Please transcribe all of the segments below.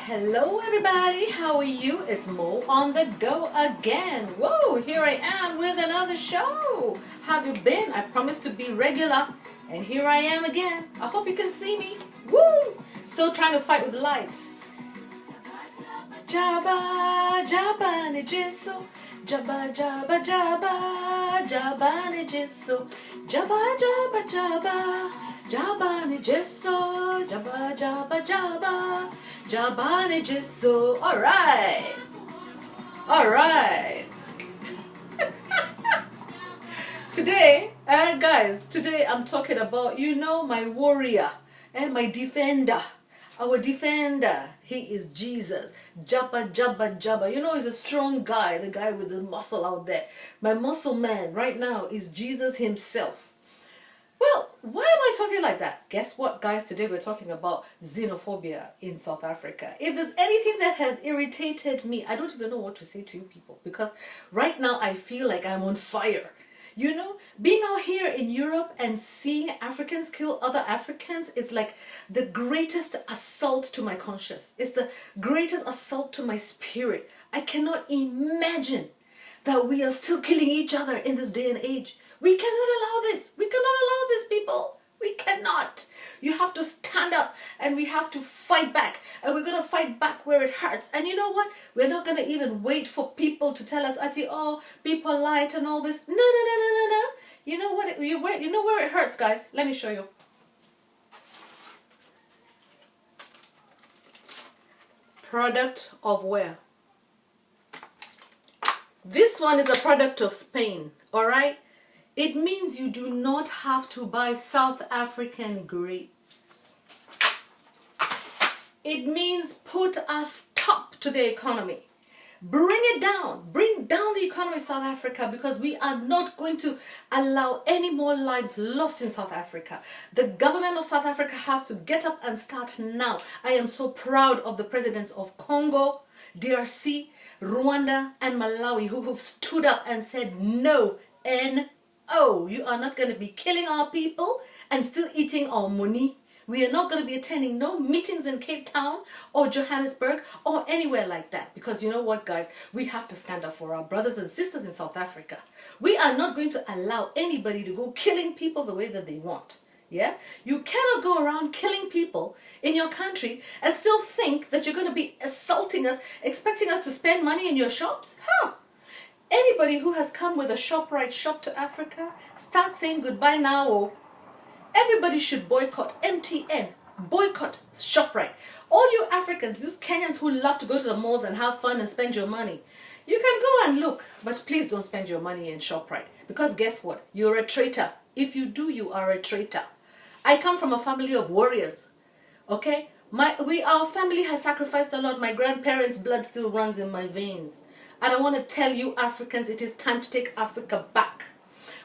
Hello everybody, how are you? It's Mo on the go again. Whoa, here I am with another show. How have you been? I promised to be regular, and here I am again. I hope you can see me. Woo! Still trying to fight with the light. Jabba, jabba ne jiso. Jabba, jabba, jabba, jabba ne jiso. Jabba, jabba, jabba, jabba ne jiso. Jabba, jabba, jabba, jabba ne jiso. All right. All right. Today, guys, today I'm talking about, my warrior and my defender. Our defender, he is Jesus. Jabba, jabba, jabba. He's a strong guy, the guy with the muscle out there. My muscle man right now is Jesus himself. Well, why am I talking like that? Guess what, guys? Today we're talking about xenophobia in South Africa. If there's anything that has irritated me, I don't even know what to say to you people, because right now I feel like I'm on fire. Being out here in Europe and seeing Africans kill other Africans, it's like the greatest assault to my conscience. It's the greatest assault to my spirit. I cannot imagine that we are still killing each other in this day and age. We cannot allow this. We cannot allow this, people. We cannot. You have to stand up and we have to fight back. And we're going to fight back where it hurts. And you know what? We're not going to even wait for people to tell us, oh, be polite and all this. No. You know what? You know where it hurts, guys? Let me show you. Product of where? This one is a product of Spain, all right? It means you do not have to buy South African grapes. It means put a stop to the economy. Bring it down. Bring down the economy of South Africa, because we are not going to allow any more lives lost in South Africa. The government of South Africa has to get up and start now. I am so proud of the presidents of Congo, DRC, Rwanda, and Malawi who have stood up and said no, you are not going to be killing our people and still eating our money. We are not going to be attending no meetings in Cape Town or Johannesburg or anywhere like that. Because you know what, guys? We have to stand up for our brothers and sisters in South Africa. We are not going to allow anybody to go killing people the way that they want. Yeah? You cannot go around killing people in your country and still think that you're going to be assaulting us, expecting us to spend money in your shops? Huh? Anybody who has come with a ShopRite shop to Africa, start saying goodbye now. Oh. Everybody should boycott MTN, boycott ShopRite. All you Africans, these Kenyans who love to go to the malls and have fun and spend your money, you can go and look, but please don't spend your money in ShopRite. Because guess what? You're a traitor. If you do, you are a traitor. I come from a family of warriors. Okay? Our family has sacrificed a lot. My grandparents' blood still runs in my veins. And I want to tell you Africans, it is time to take Africa back.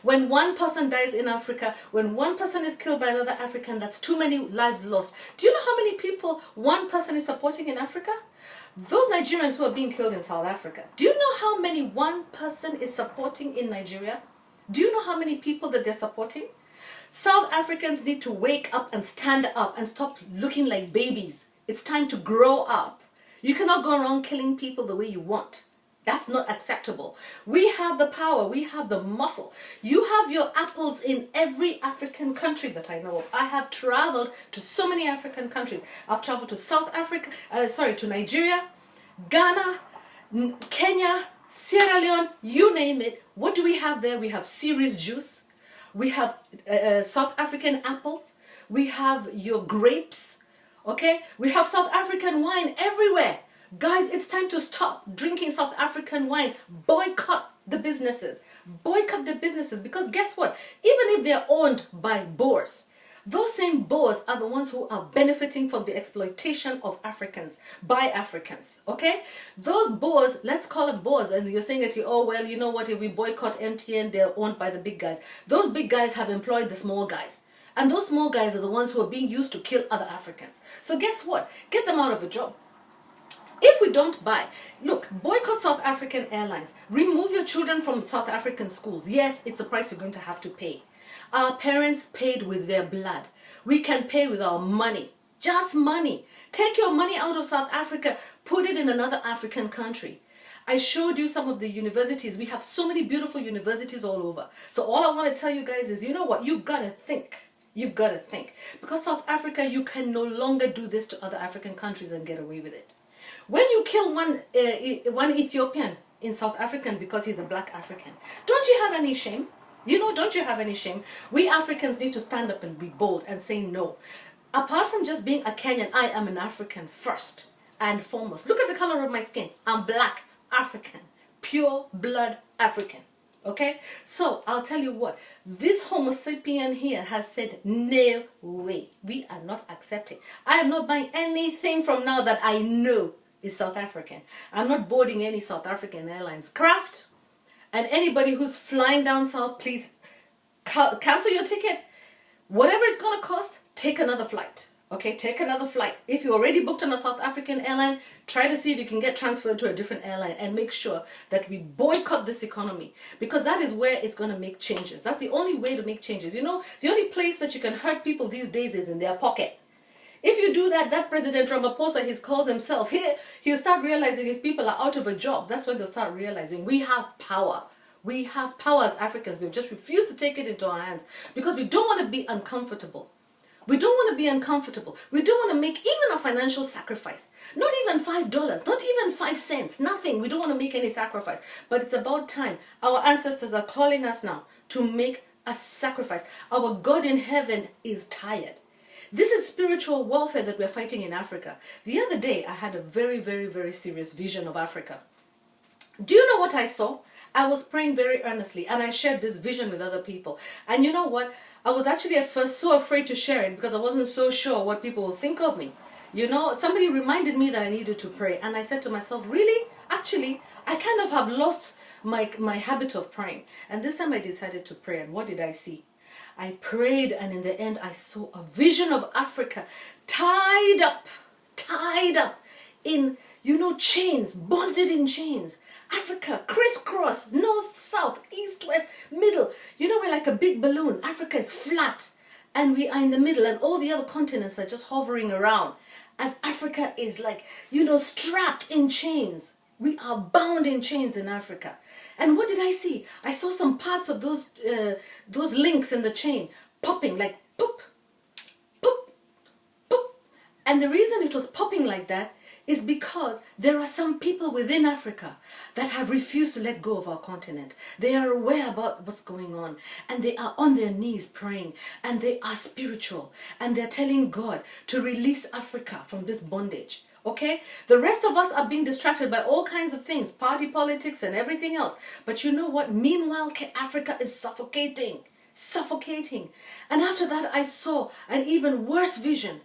When one person dies in Africa, when one person is killed by another African, that's too many lives lost. Do you know how many people one person is supporting in Africa? Those Nigerians who are being killed in South Africa. Do you know how many one person is supporting in Nigeria? Do you know how many people that they're supporting? South Africans need to wake up and stand up and stop looking like babies. It's time to grow up. You cannot go around killing people the way you want. That's not acceptable. We have the power. We have the muscle. You have your apples in every African country that I know of. I have traveled to so many African countries. I've traveled to to Nigeria, Ghana, Kenya, Sierra Leone, you name it. What do we have there? We have cereals juice. We have South African apples. We have your grapes. Okay? We have South African wine everywhere. Guys, it's time to stop drinking South African wine. Boycott the businesses. Boycott the businesses, because guess what? Even if they're owned by Boers, those same Boers are the ones who are benefiting from the exploitation of Africans by Africans. Okay? Those Boers, let's call it Boers, and you're saying that, you know what, if we boycott MTN, they're owned by the big guys. Those big guys have employed the small guys. And those small guys are the ones who are being used to kill other Africans. So guess what? Get them out of a job. If we don't buy, look, boycott South African Airlines. Remove your children from South African schools. Yes, it's a price you're going to have to pay. Our parents paid with their blood. We can pay with our money. Just money. Take your money out of South Africa, put it in another African country. I showed you some of the universities. We have so many beautiful universities all over. So all I want to tell you guys is, you know what? You've got to think. You've got to think. Because South Africa, you can no longer do this to other African countries and get away with it. When you kill one Ethiopian in South Africa because he's a black African, don't you have any shame? You know, don't you have any shame? We Africans need to stand up and be bold and say no. Apart from just being a Kenyan, I am an African first and foremost. Look at the color of my skin. I'm black African, pure blood African. Okay, so I'll tell you what, this Homo sapien here has said, no way, we are not accepting. I am not buying anything from now that I know is South African. I'm not boarding any South African Airlines craft. And anybody who's flying down south, please cancel your ticket. Whatever it's going to cost, take another flight. Okay, take another flight. If you already booked on a South African airline, try to see if you can get transferred to a different airline and make sure that we boycott this economy, because that is where it's going to make changes. That's the only way to make changes. You know, the only place that you can hurt people these days is in their pocket. If you do that, that President Ramaphosa, he calls himself, he'll start realizing his people are out of a job. That's when they'll start realizing we have power. We have power as Africans. We've just refused to take it into our hands because we don't want to be uncomfortable. We don't want to be uncomfortable. We don't want to make even a financial sacrifice. Not even $5, not even 5 cents, nothing. We don't want to make any sacrifice. But it's about time. Our ancestors are calling us now to make a sacrifice. Our God in heaven is tired. This is spiritual warfare that we're fighting in Africa. The other day, I had a very, very, very serious vision of Africa. Do you know what I saw? I was praying very earnestly and I shared this vision with other people. And you know what? I was actually at first so afraid to share it because I wasn't so sure what people will think of me. You know, somebody reminded me that I needed to pray. And I said to myself, really? Actually, I kind of have lost my habit of praying. And this time I decided to pray. And what did I see? I prayed, and in the end I saw a vision of Africa tied up in, you know, chains, bonded in chains. Africa, crisscross, north, south, east, west, middle. You know, we're like a big balloon. Africa is flat and we are in the middle and all the other continents are just hovering around. As Africa is like, you know, strapped in chains. We are bound in chains in Africa. And what did I see? I saw some parts of those links in the chain popping like poop, poop, poop. And the reason it was popping like that is because there are some people within Africa that have refused to let go of our continent. They are aware about what's going on and they are on their knees praying and they are spiritual and they're telling God to release Africa from this bondage. Okay? The rest of us are being distracted by all kinds of things, party politics and everything else. But you know what? Meanwhile, Africa is suffocating. Suffocating. And after that, I saw an even worse vision.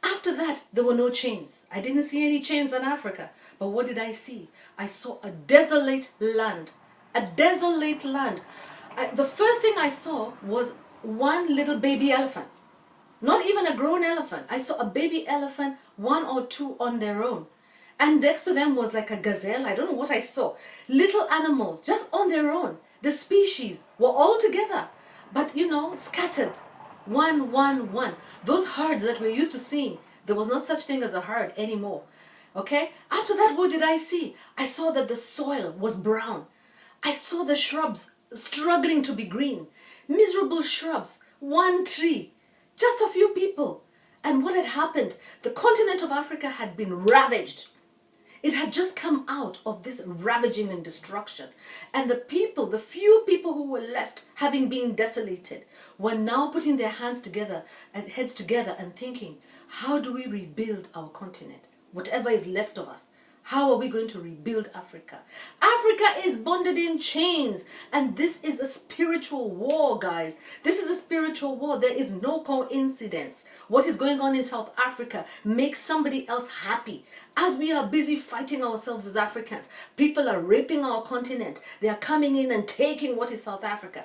After that, there were no chains. I didn't see any chains in Africa. But what did I see? I saw a desolate land. A desolate land. The first thing I saw was one little baby elephant. Not even a grown elephant. I saw a baby elephant, 1 or 2 on their own. And next to them was like a gazelle. I don't know what I saw. Little animals, just on their own. The species were all together. But, you know, scattered. One. Those herds that we're used to seeing, there was no such thing as a herd anymore. Okay? After that, what did I see? I saw that the soil was brown. I saw the shrubs struggling to be green. Miserable shrubs. One tree. Just a few people. And what had happened? The continent of Africa had been ravaged. It had just come out of this ravaging and destruction. And the people, the few people who were left, having been desolated, were now putting their hands together and heads together and thinking, how do we rebuild our continent? Whatever is left of us. How are we going to rebuild Africa? Africa is bonded in chains. And this is a spiritual war, guys. This is a spiritual war. There is no coincidence. What is going on in South Africa makes somebody else happy. As we are busy fighting ourselves as Africans, people are raping our continent. They are coming in and taking what is South Africa.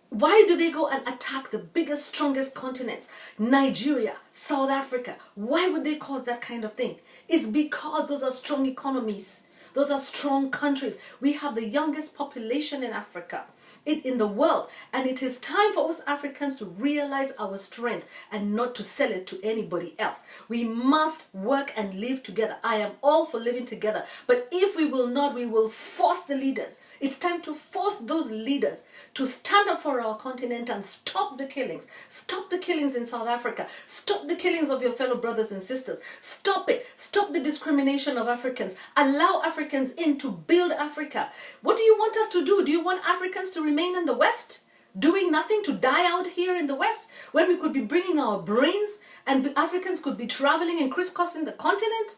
Why do they go and attack the biggest, strongest continents? Nigeria, South Africa. Why would they cause that kind of thing? It's because those are strong economies. Those are strong countries. We have the youngest population in Africa, in the world. And it is time for us Africans to realize our strength and not to sell it to anybody else. We must work and live together. I am all for living together. But if we will not, we will force the leaders. It's time to force those leaders to stand up for our continent and stop the killings. Stop the killings in South Africa. Stop the killings of your fellow brothers and sisters. Stop it. Stop the discrimination of Africans. Allow Africans in to build Africa. What do you want us to do? Do you want Africans to remain in the West, doing nothing, to die out here in the West, when we could be bringing our brains and Africans could be traveling and crisscrossing the continent?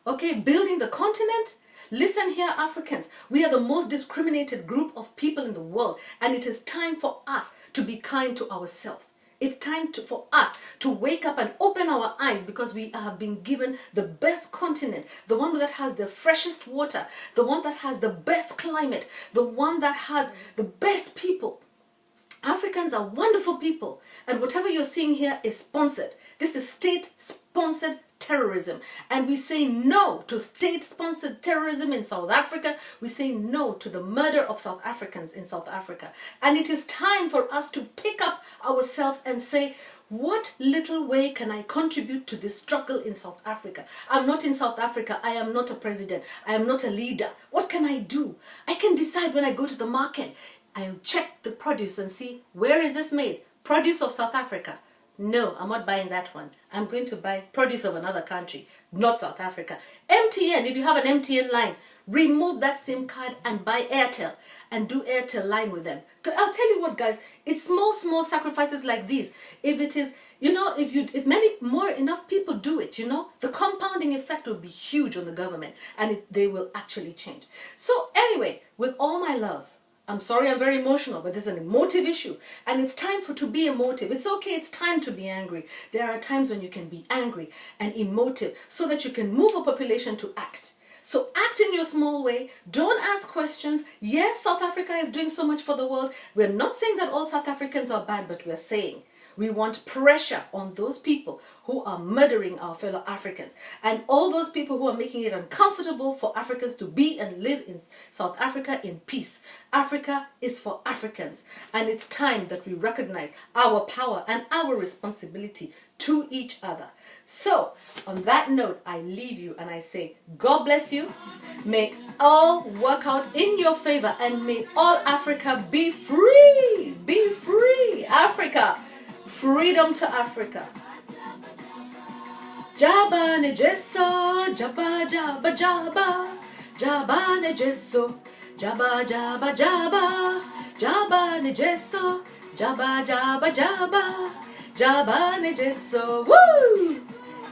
Okay, building the continent? Listen here, Africans, we are the most discriminated group of people in the world, and it is time for us to be kind to ourselves. It's time for us to wake up and open our eyes, because we have been given the best continent, the one that has the freshest water, the one that has the best climate, the one that has the best people. Africans are wonderful people, and whatever you're seeing here is sponsored. This is state-sponsored terrorism, and we say no to state-sponsored terrorism in South Africa. We say no to the murder of South Africans in South Africa, and it is time for us to pick up ourselves and say, what little way can I contribute to this struggle in South Africa? I'm not in South Africa. I am not a president. I am not a leader. What can I do? I can decide when I go to the market. I'll check the produce and see, where is this made? Produce of South Africa. No, I'm not buying that one. I'm going to buy produce of another country, not South Africa. MTN, if you have an MTN line, remove that SIM card and buy Airtel and do Airtel line with them. I'll tell you what, guys, it's small sacrifices like these. If it is, if enough people do it, the compounding effect will be huge on the government, and they will actually change. So anyway, with all my love, I'm sorry I'm very emotional, but this is an emotive issue, and it's time to be emotive. It's okay, it's time to be angry. There are times when you can be angry and emotive so that you can move a population to act. So act in your small way. Don't ask questions. Yes, South Africa is doing so much for the world. We're not saying that all South Africans are bad, but we're saying we want pressure on those people who are murdering our fellow Africans, and all those people who are making it uncomfortable for Africans to be and live in South Africa in peace. Africa is for Africans, and it's time that we recognize our power and our responsibility to each other. So, on that note, I leave you and I say, God bless you. May all work out in your favor, and may all Africa be free. Be free, Africa. Freedom to Africa. Jaba ne jeso, jaba jaba jaba, jaba ne jeso, jaba jaba jaba, jaba ne jeso, jaba jaba jaba, jaba ne jeso. Woo!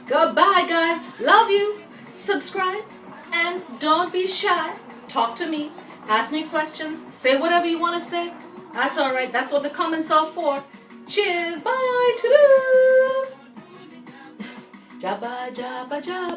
Goodbye, guys. Love you. Subscribe and don't be shy. Talk to me. Ask me questions. Say whatever you want to say. That's all right. That's what the comments are for. Cheers, bye, to-do. Jabba, jabba, jabba.